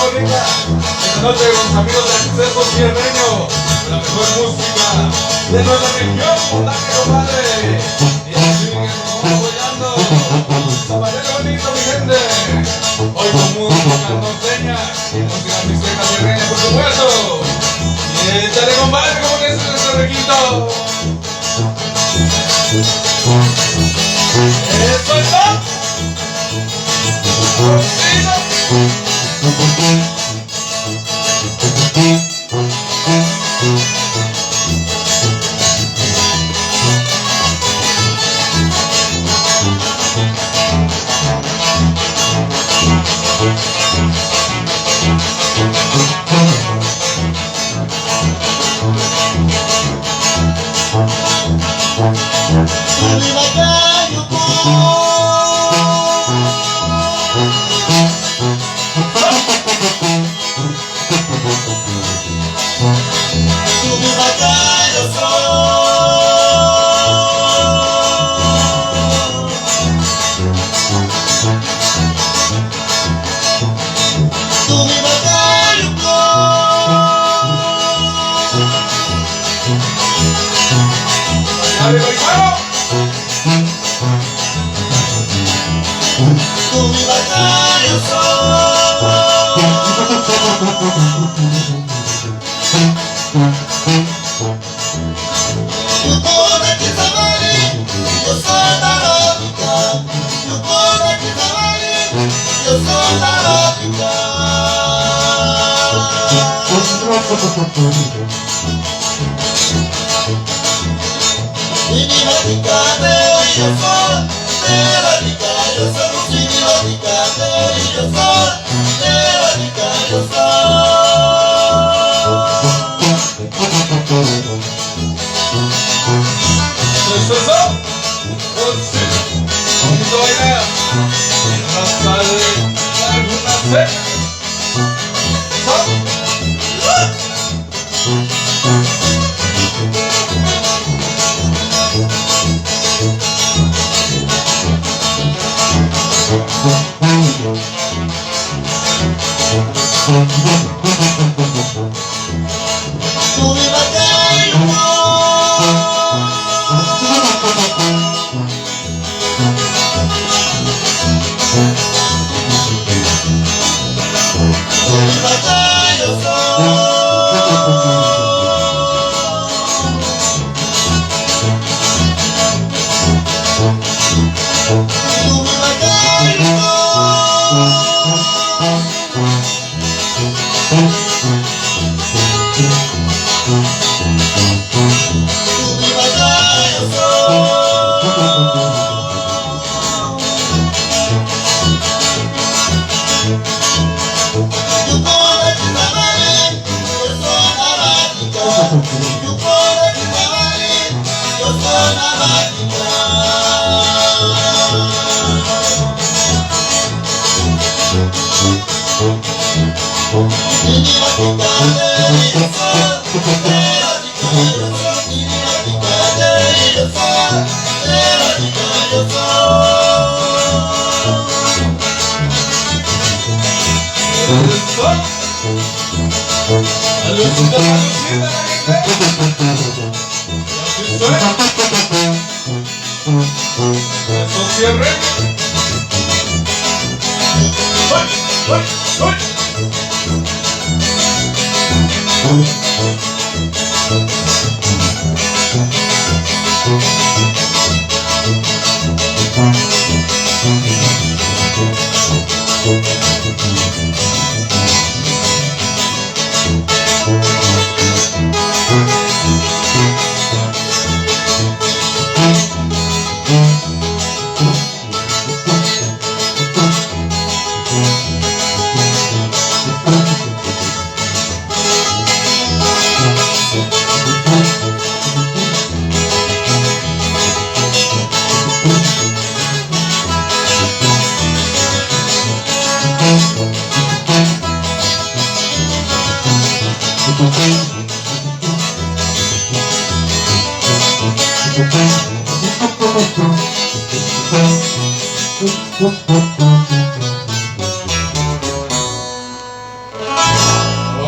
bonita. Esta noche con los amigos de Acceso Sierreño, con la mejor música de nuestra región, montaje, compadre. Y así que nos vamos apoyando. Zapatero bonito, mi gente. Hoy con música norteña y música mixteca sierreña, por supuesto. Y échale, compadre, como que es ese requito. Eso es todo.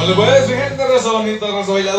Dale pues, mi gente, rezo bonito, rezo bailador.